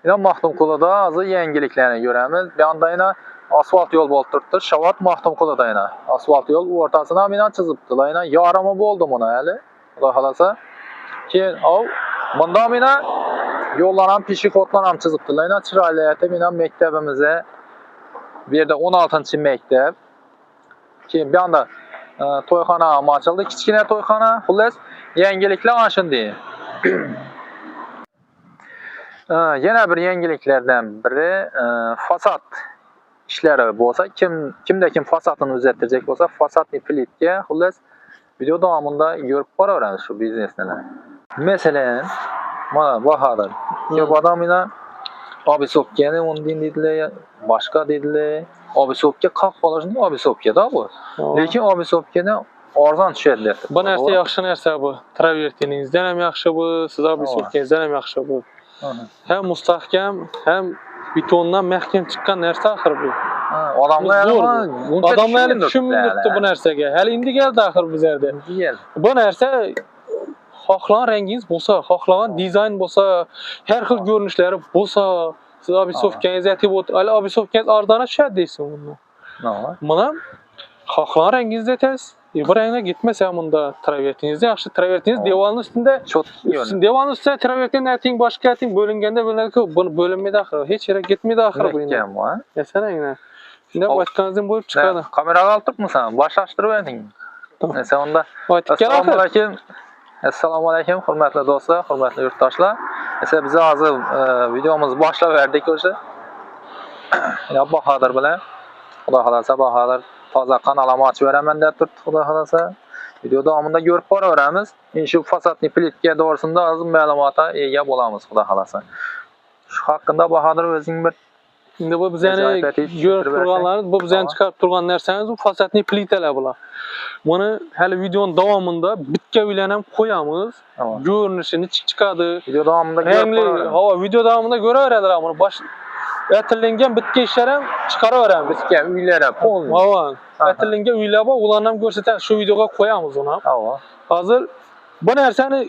Yine Maxtumquluda azı yengiliklerini göremiz. Bir anda yine asfalt yol bolturttu. Şavat Maxtumquluda yine asfalt yol ortasına yine çiziptiler. Yine yarımı boldu buna hali. Xudo xolasa. Keyin bunda yine yollanan pişikotlar çiziptiler. Yine chiroyli etib yine mektebimize bir yerde 16. mektep. Keyin bir anda toyxona açıldı. Kichkina toyxona. Xullas yengiliklar aşındı. Yana bir yengiliklerden biri fasad işleri bolsa, kim fasadını o'zgartirajak bolsa, fasadni plitga xullas video davomida ko'rib boraveramiz shu biznesni. Masalan, mana Bahodir. Ko'p odam yana obisovkani undin dedilar, boshqa dedilar. Obisovka qaq qolishni obisovkada bu. Lekin obisovkani arzon tushadi deb. Bu narsa yaxshi narsa bu. Travertiningizdan ham yaxshi bu, siz obisovkangizdan ham yaxshi bu. Hem mustahkam, hem betondan mahkam chiqqan narsa axir bu. Odamlar tushunmayapti bu narsaga. Hali endi keldi axir bu yerda. Bu narsa xohlagan rangingiz bo'lsa, xohlagan dizayn bo'lsa, har xil ko'rinishlari bo'lsa, siz obisovkangiz aytib o'tib, hali obisovkangiz arzona tushadi deysiz buni. Mana xohlagan rangingizni aytasiz. Bu rangga gitmese bunda travertingiz yaxshi. Travertingiz devorning ustida, devorning ustida travertin ayting, boshqa ayting bo'linganda bu bo'linmaydi axir. Hech yerga ketmaydi axir bu. Masalan, shunda aytganingiz bo'lib chiqadi. Kameraga olib turibmisan? Boshlashtirib berding. Nesa unda. Assalomu alaykum. Assalomu alaykum, hurmatli do'stlar, hurmatli yurtdoshlar. Esa biz hozir videomizni boshlab berdik o'sha. Ya Bahodir bilan. Xudo xolasa Bahodir toza kanalıma açıp veraman deb turibdi, xudo xolasa. Video davomida ko'rib boraveramiz. Shu fasadni plitga to'g'risida az ma'lumotga ega bo'lamiz, xudo xolasa. Shu haqida Bahodir o'zing bir endi bu bizani ko'rib turganlarimiz, bu bizani chiqarib turgan narsangiz bu fasadni plitalar bular. Buni hali videoning davomida bitga uylarni ham qo'yamiz. Ko'rinishini chiqadi. Video davomida video davomida ko'raveradilar buni. Aytilgan bitga ishlar ham chiqaraveramiz. Bitga uylar ham polni. Aytilgan uylar bor, ularni ham ko'rsatamiz. Shu videoga qo'yamiz uni ham. Hozir bu narsani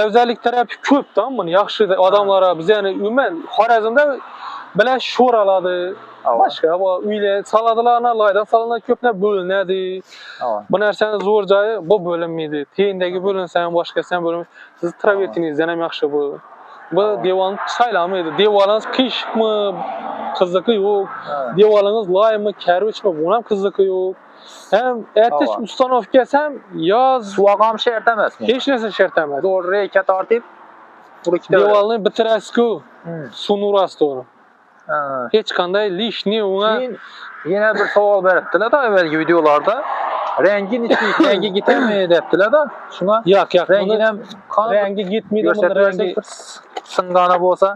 afzallik tarafi ko'p-da, buni yaxshi odamlar biz ya'ni umuman Xorazmda bilan sho'raladi. Boshqa bu uylar saladilar, loydan salanadi, ko'plar bo'linadi. Bu narsani zo'r joyi bu bo'linmaydi. Teyindagi bo'linsa ham boshqasi ham bo'linmaydi. Siz travertiningizdan ham yaxshi bu. Bu devorni saylamaydi. Devorlarınız qiyshiqmi, qiziqi yo'q. Devorlarınız loymi, karvechmi, bu ham qiziqi yo'q. Hem etish ustanovkasi ham yoz suvag'am shart emasmi? Hech narsa shart emas. To'g'ri reka tortib, devorni bitirasiz-ku. Suvni urasiz to'g'ri. Hech qanday lishni unga yana bir savol beribdilar-da avvalgi videolarda. Rengi gitmaydi debdilar-da. Shuna yo'q, rengini ham rengi gitmaydi, buni rengi singani bo'lsa,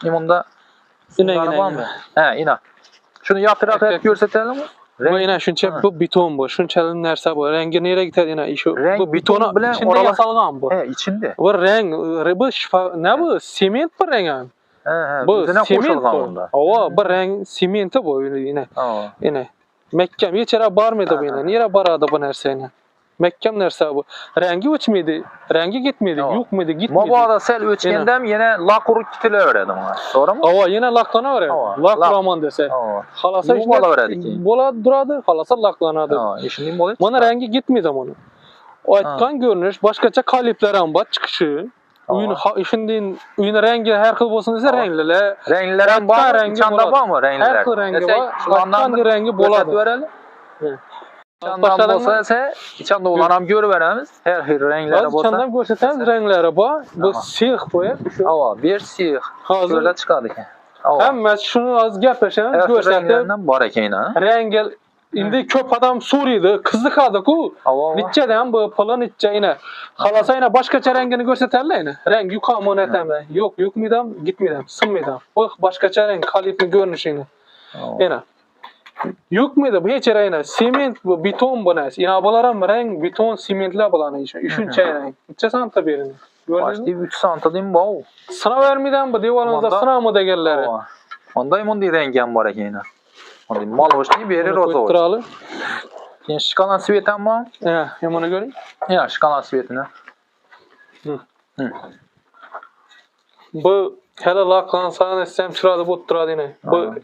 bunda singani bormi? Ha, ina. Shuni yoqtirib ko'rsatalimi? Bu ina shuncha bu beton bu, shunchalik narsa bu. Rengi nereye gitadi ina? Bu betoni bilan ichida yasalgan bu. Ichida. Bu rang, bu ne bu? Sement bu rang ham. Bu qo'shilgan unda. Bu rang sementi bu ina. Ina. Mahkam hech yere bormaydi bu ina. Nere boradi bu narsa ina? Mahkam narsa bu. Rengi o'chmaydi, rengi gitmaydi, yo'qmaydi, gitmaydi. Mabodo sel o'chganda ham yana laq urib ketilaveradi bunga. To'g'rimi? Yana laqlanaveradi. Laq uraman desa. Xolasa bo'laveradi keyin. Bo'ladi, duradi, xolasa laqlanadi. Shunday bo'ladi. Mana rengi gitmaydi buni. Aytgan ko'rinish, boshqacha kaliplar ham bor chiqishi. Uyning rangi har xil bo'lsin desa, ranglar ham bor, ichanda bormi ranglar? Har xil rangi bor. Qanday rangi bo'ladi? Chandan bo'lsa esa, ichanda ularni ham ko'rib beramiz. Har xil ranglari bo'lsa. Chandan ko'rsatamiz, ranglari bor. Bu six qo'yib, shu. Bir six. Hozir chiqadi ekan. Hammasi shuni hozir gaplashamiz, ko'rsatib. Bor ekan, rangi endi ko'p odam so'raydi, qiziqadi-ku. Nechadan bu pulni nechaina. Xolosayna boshqacha rangini ko'rsatadilar. Rang yuqami o'natami? Yo'q, yo'qmidam, gitmidam, sinmaydam. Bu boshqacha rang, kalipni ko'rinishini. Yana yo'qmidi bu hech ranglar, sement bu, beton bu narsa. Yana bular ham rang, beton, sementlar bularni shuncha rang. Necha santa berini? Ko'rdingizmi? 3 santa deymi bu? Sinab bermaydan bu devorimizda sinavmi deganlari. Bunday rang ham bor ekan. Bunday молочный beri rozовый. Turali. Keyin shkolan svetami? Mana ko'ring. Shkolan svetini. Bu Hele laklansan etsem çırada bot duradi yine.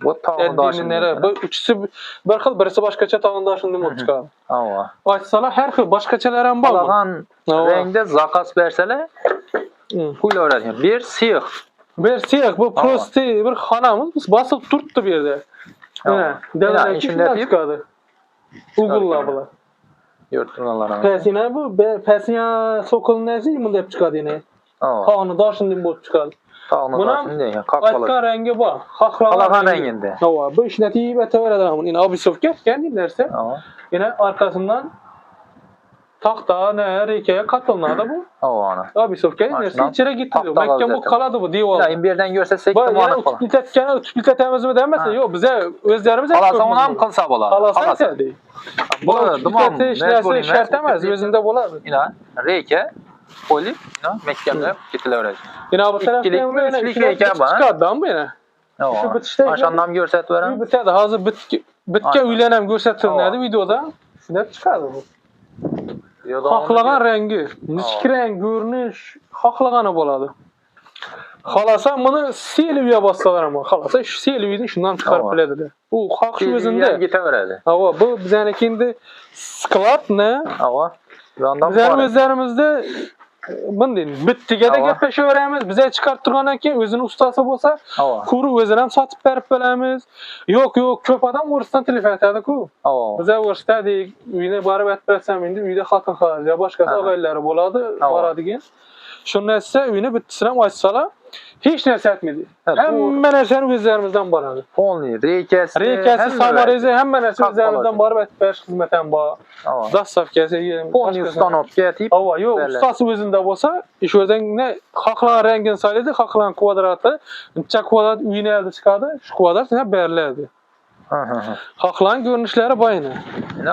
Bu tağındaşın. Bu üçüsü bir xil, birisi başkaça tağındaşın demi çıkar. Ava. Açsalar her xil başkaçalar var mı? Alagan rengde zakas versele pul öğretiyor. Bir siyah. Bir siyah bu prosti bir xanamız biz basıp turttu bir yerde. Yine devlet içinde çıkardı. Google'la bula. Yurtlulara. Pesine bu pesine sokulun nesi mi dep çıkardı yine. Tağını daşın demi bot çıkardı. Tağını daşın Açka rengi var. Alagan renginde. Ava bu işleti ve tever adamın. Yine Abisov kendi derse. Yine arkasından taxta ne rikeye katılmadı bu. Avana. Abisov derse içeri gitti. Mekke bu kaladı bu diyor. Ya bir yerden görse sekti muanık falan. Tüpletemiz mi demezse yok bize özlerimiz Halasa ona mı kılsa bolar? Halasa dedi. Bu tüpleti işlerse şertemez özünde bolar. Yine reke polip Mekke'de gitiler. Yine bu taraftan çıkardı ama yine. Şu bitişte aşağıdan görset veren. Bitedi hazır bitke uylenem görsetilmedi videoda. Şuna çıkardı bu. Haklagan rengi, nişki renk, görünüş, haklagana boladı. Halasa bunu Selviye bassalar ama halasa şu Selviye'den şundan çıkarıp bilediler. Bu hak şu özünde. Gite veredi. Ava bu bizanekinde sklat ne? Ava. Bizim özlerimizde bundan bittige de gepleşe öğrenimiz. Bize çıkarttırgandan keyin özünün ustası bolsa, kuru özüne hem satıp berip bilemiz. Yok köp adam Urs'tan telefon etadi ku. Bize Urs'ta deyik, uyine barıp etbersem indi, uyda xalqın xalaq ya başkası ağaylari boladı, baradi gen. Şunu etse uyine bittisinem açsalar, hiç nerse etmedi. Hemen nerseni özlerimizden baradı. Fonli, rekesi, samarezi hemen nerse özlerimizden barıp etber hizmeten ba. Das safkesi Fonli ustanop getip. Ava yok, ustası özünde bolsa, iş özden ne xalqlan rengin sayıldı, xalqlan kvadratı, neçe kvadrat uyine elde çıkardı, şu kvadrat ne berlerdi. Xalqlan görünüşleri bayını.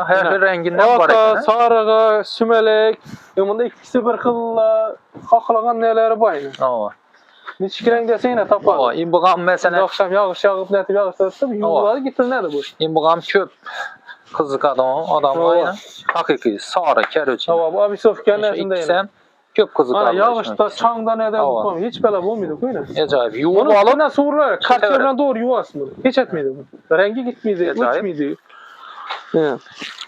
Her bir renginden var ekan. Sarığa, sümelek, bunda ikisi bir xilla xalqlagan neleri bayını. Neçik renk desen yine tapar. İmbıgam mesela. Akşam yağış yağıp netip yağış tattım, yuvları getirilmedi bu. İmbıgam köp. Kızık adam aynen. Hakiki sarı keröçin. Bu Abisov kendisinde yine. Köp kızık adam. Yağışta çağında neden bu? Hiç bela olmuyordu bu yine. Acayip. Yuva alıp ne sorular? Kartlarına doğru yuvası mı? Hiç etmedi bu. Rengi gitmedi, uçmedi.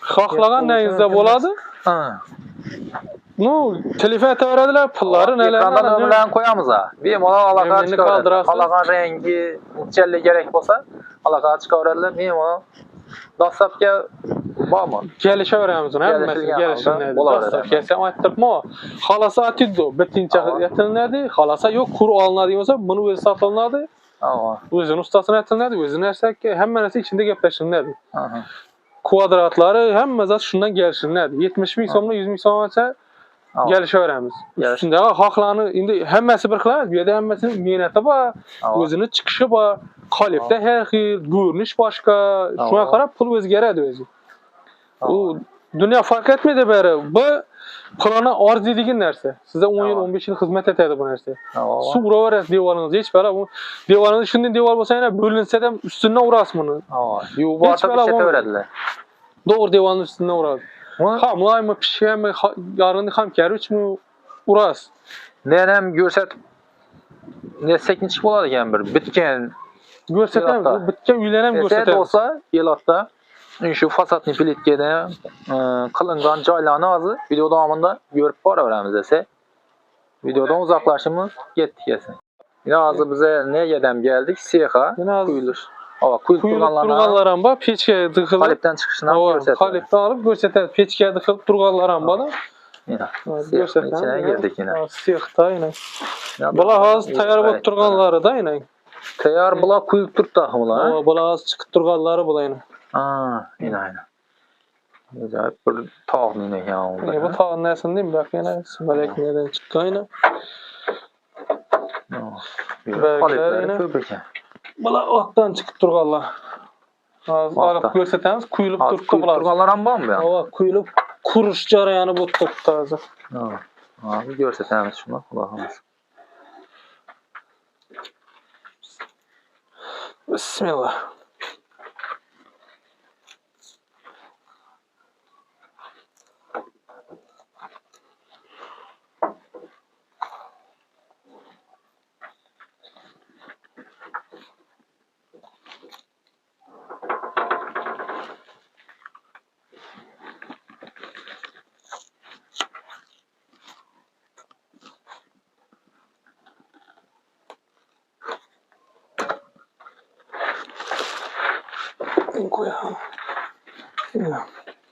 Xalqlagan neyizde boladı? Telefon verdiler, pulları neler? Ekrandan ömürlerini koyamız ha. Bir mola alaka çıkarırlar. Alakan rengi, içerli gerek olsa alaka çıkarırlar. Bir mola dasapke bağma. Gelişe öğrenimizin hemmesi gelişinlerdi. Dasapke sen ayttırma. Halasa atiddo. Bitince yetilinlerdi. Halasa yok kuru alınadı diyorsa bunu özü satılırdı. Özünün ustasına yetilinlerdi. Özünün ersek hemmenesi içinde gepleşinlerdi. Kvadratları hemmesi şundan gelişinlerdi. 70 bin somla 100 bin somla gelişe öğrenimiz. Üstünde xalqlarını indi hemmesi bir xilamiz. Bir yerdə hemmesinin mehnəti var, özünün çıxışı var, kalifdə hər xil, görünüş başqa. Şuna qarab pul özgərədi özü. Dünya fark etmedi beri. Bu plana arz edilen nerse. Size 10 yıl 15 yıl hizmet ederdi bu nerse. Su vuravar divarınız hiç böyle bu divarınız şimdi divar olsa yine bölünse de üstüne uğrasmını. Bu artık bir şey öğrendiler. Doğru divarın üstüne uğradı. Hamlay mı pişiyor mu yarını ham kerüç mü uğras. Nenem görset ne sekniçik boladı yani bir bitken görsetem bitken üylenem görsetem olsa yelatta şu fasatni plitkede kılıngan joylarni azı video davamında görüp boraveramiz dese videodan uzaklaşımız getdi kesin. Yine azı bize ne yedem geldik siyaha kuyulur. Kuyulup durganlaran ba peçkeye dıkılıp kalipten çıkışından görsetem. Kalipten alıp görsetem peçkeye dıkılıp durganlaran ba da siyahın içine girdik yine. Siyahta yine. Bula az tayar bolup durganları da yine. Tayar bula kuyup turttu ahımlar. Bula az çıkıp durganları bula yine. Yine. Acayip bir tağın yine ya. Bu tağın nesin değil mi? Bak yine sümelek nereden çıktı yine. Kalipleri köpürken. Bula ottan çıkıp durganlar. Alıp görsetemiz kuyulup turttu bular. Kuyulup durganlar amba mı ya? Kuyulup kuruş jarayanı bu turttu azı. Abi görsetemiz şunu kulağımız. Bismillah. koyalım.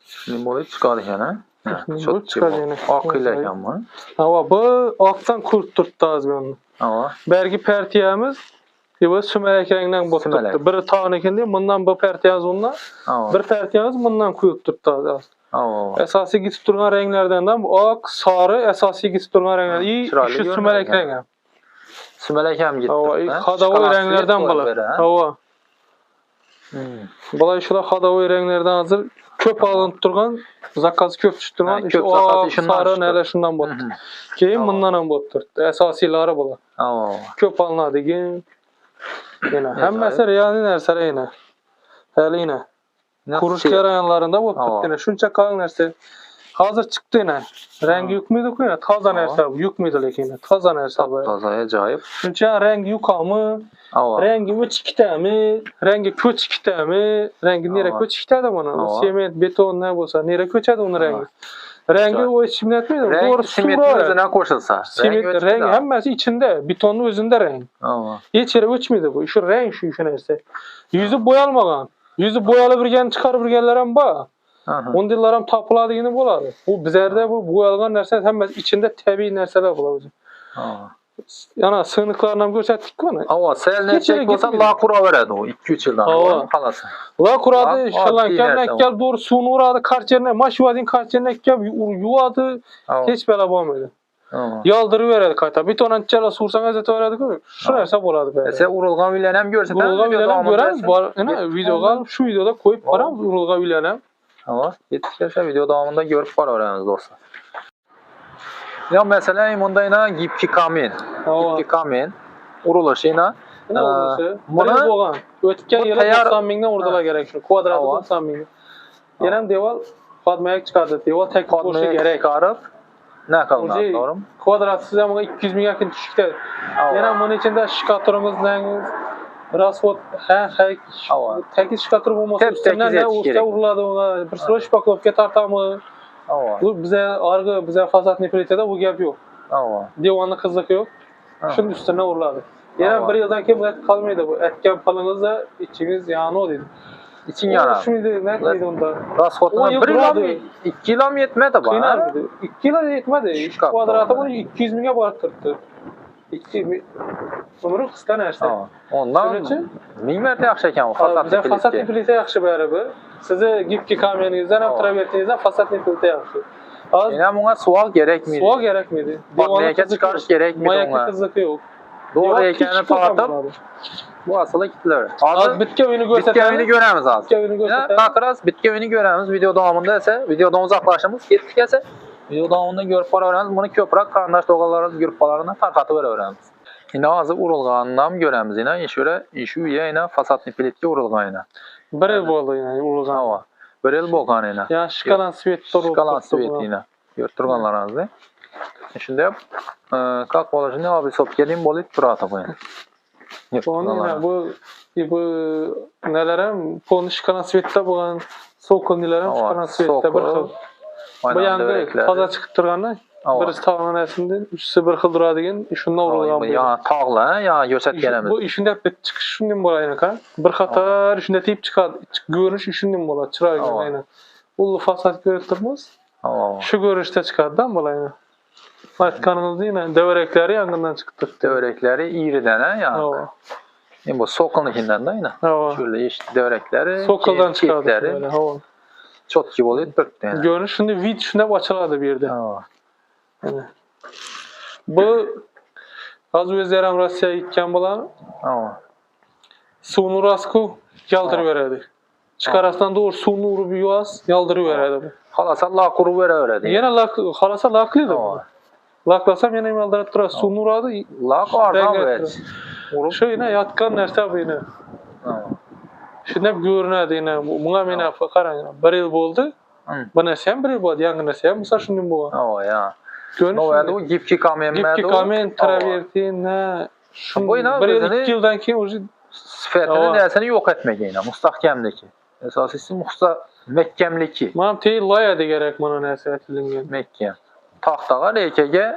Şimdi böyle çıkardı yani. Çok çıkardı yani. Akıyla yanma. Hava bu aktan kurt turttu az onu. Hava. Bergi partiyamiz bu sümelek renginden bot Sümelek. tuttu. Biri tağın ekende bundan bu partiyamiz ondan. Bir partiyamiz bundan kuyup turttu az. Esası gitip durgan renklerden de bu ak, sarı esası gitip durgan renkler. İyi şu sümelek rengi. Sümelek hem gitti. Hadavoy renklerden bular. Hava. Bulay şular hadavoy renklerden hazır köp alınıp durgan, zakaz köp düşüp durgan. Şu sarı neler şundan bot. Keyin bundan ham bot turttu. Esasılары bular. Köp alınadi gen. Yine hemmesi real narsalar yine. Hali yine. Kuruş yarayanlarında bot turttu. Şuncha kalın narsa. Hazır çıktı yine. Rengi yukmuydu ku yine. Taza narsa yukmuydu lekin. Taza narsa bu. Taza acayip. Şuncha rengi yukamı. Rengi uç ikitami, rengi köç ikitami, rengi nere köç ikitadi bana. Sement, beton ne bolsa, nere köçadi onun rengi. Rengi o içimde etmeydi. Doğru simentin özüne koşulsa. Rengi hemmesi içinde, betonun özünde renk. Hiç yere uçmaydı bu. Şu renk şu neyse. Yüzü boyalmagan. Yüzü boyalı birgen çıkarıp birgenler hem ba. Ondillar hem tapıladı yine boladı. Bu bizlerde bu boyalgan narsa hemmesi içinde tabii narsalar buladı. Yana sığınıklarından gösterdik mi? Ava sel ne çek bolsa lakura veredi o 2-3 yıldan kalası. Lakuradı şalanken gel doğru sunu uradı karçerine maşvadin karçerine gel yuvadı hiç bela bolmadı. Yaldırı veredi kayta. Bir tonan çala sursan azet veredi ki şu narsa boladı be. Sen urulgan bilenem görsen urulgan bilenem göremiz var. Ana videoga şu videoda koyup baram urulgan bilenem. Ava yetişirse video davamında görüp var öğreniriz dostlar. Ya mesela bunda gipki kamin. Gipki kamin. Uruluşuyla. Bunu boğan. Ötken yılı 90 binden urdular gerek şu. Kvadratı 90 bin. Yerem deval fatmaya çıkardı. Deval tek boşu gerek. Çıkarıp ne kaldı doğru? Kvadratsız ama 200 bin yakın düşükte. Yerem bunun içinde şikatörümüz ne? Rasvot tek şikatör olmasa üstünden ne usta uruladı ona. Bir sürü şipaklovka tartamı. Bu bize argı, bize fasat nefretede bu gap yok. Divanlı kızlık yok. Şunun üstüne urladı. Yine bir yıldan ki bu et kalmaydı bu. Etken falınızda içiniz yanı o dedi. İçin yana. Şimdi ne dedi onda? Rasvotuna 1 yıl 2 yıl mı yetmedi bana? 2 yıl yetmedi. Kvadratı bunu 200 bin'e bartırdı. 2 ömrü kısa nerse. Ondan min mərtə yaxşı ekan o fasad nefreti. Fasad nefreti yaxşı bari bu. Sizi gipki kamyoningizden hem travertinizden fasad nefreti yaxşı. Yine buna sual gerekmiydi. Sual gerekmiydi. Mayaka çıkarış gerekmiydi ona. Mayaka kızlık yok. Doğru ekeni parlatıp bu asılı kitler. Az bitki oyunu gösteririz. Bitki oyunu göremiz az. Bitki oyunu gösteririz. Bakırız bitki oyunu göremiz. Video davamında ise videodan uzaklaşımız getdik ise video davamında görüp var öğreniriz. Bunu köprak kardeş doğalarımız gruplarına tarqatı ver öğreniriz. Yine azı urulğandan göremiz yine. İşi üye yine fasad nefretki urulğan yine. Bir yıl oldu yine urulğan. Bir yıl bolğan yine. Ya şikalan svet doğru. Şikalan svet yine. Görtürganlarınızı. Şimdi kalk olacak ne abi sop gelin bolit durata bu yani. Bu nelerem pon şikalan svette bolğan sokol nelerem şikalan svette bir xil. Bu yangi taza çıkıp turganda birisi tağının esinden üçüsü bir xil duradi degen şunda urulgan bu. Ya tağla ya göstergenemiz. Bu işinde çıkış şundan bolayın kan. Bir qatar şunda teyip çıkadı. Görünüş şundan bolar çırar aynen. Ulu fasad görüntümüz. Şu görüşte çıkardı bolayın. Aytkanınızda yine döverekleri yangından çıktı. Döverekleri iğriden ya. Bu sokulunkinden de yine. Şöyle işte döverekleri, sokuldan çıkardı. Çok gibi oluyor dörtte yani. Görünüş şimdi vid şunda açıladı bir yerde. Yani. Bu az özlerim Rusya'ya gitken bulan sunu rasku yaldırı veredi. Çıkarasından doğru sunu urup yuaz yaldırı veredi. Halasa lakuru veredi. Yine halasa laklıydı bu. Laklasam yine yaldırı tura sunu uradı. Lak ardan verdi. Şu yine yatkan nerse bu yine. Şimdi hep görünedi yine. Buna mene fakaran bir yıl oldu. Bana sen bir yıl oldu. Yangına sen misal şimdi bu. Ya. Görünüş şimdi. O gipki kamen Gipki kamen travertin ne. Bir yıl 2 yıldan ki o sıfatını nesini yok etmek yine. Mustahkemliki. Esasisi mehkemliki. Mam tey layada gerek bana nasihatilingen. Mehkem. Tahtaga lekege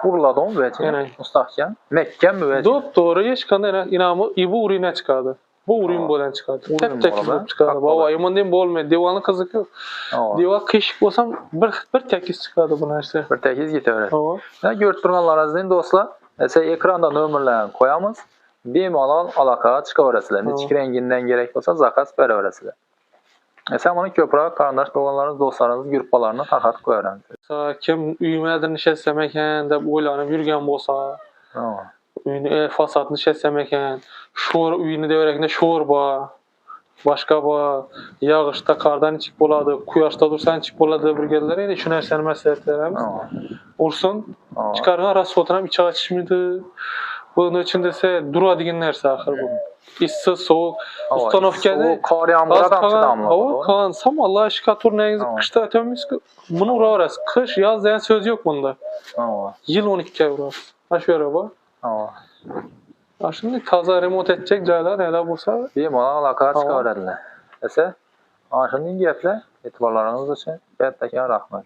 uruladım ve mustahkem. Mehkem ve. Doğru hiç kandan inamı ibu urine çıkardı. Bu urin bolan çıkardı. Urin Tek tek bolan, bulup çıkardı. tak Baba bolan. yaman deyim bolmaydı. Divanı kızık yok. Aba. Divan kışık olsam bir tekiz çıkardı bu narsa. Bir tekiz giteverer. Aba. Ya görüp turganlaryňyzdan dostlar, ekranda nömerlerini koyamız. Bemalol alaka çıkaverasizler. Neçik renginden gerek bolsa zakaz bereverasizler. Sen bunu köprak karandaş doganlarınız, dostlarınız gruppalarına tarqatıp koyarsınız. Kim üyümedin işetsemeken de oylanyp yürgen bolsa, Aba. üyünü fasatını işetsemeken, şor üyünü deverekinde şorba, başka ba, yağışta kardan içip boladı, kuyaşta dursan içip boladı bir gelleri de şu narsani maslahatlarimiz. Aba. Ursun, Aba. çıkargan rast oturam iç açmıydı. Bunun için dese dura digen nerse ahir bu. İssiz, soğuk, ustanovkada kar yağmura damçı hava kalan sam Allah şikatur neyiz kışta ötemiz ki bunu uğraras. Kış yaz diyen söz yok bunda. Aba. Yıl 12 kere uğras. Aşağı araba. Aba. Şimdi taza remont edecek caylar neler bulsa. Bemalol alaka çıkaveradiler. Ese, aşının gepler etibarlarınız için betleken rahmet.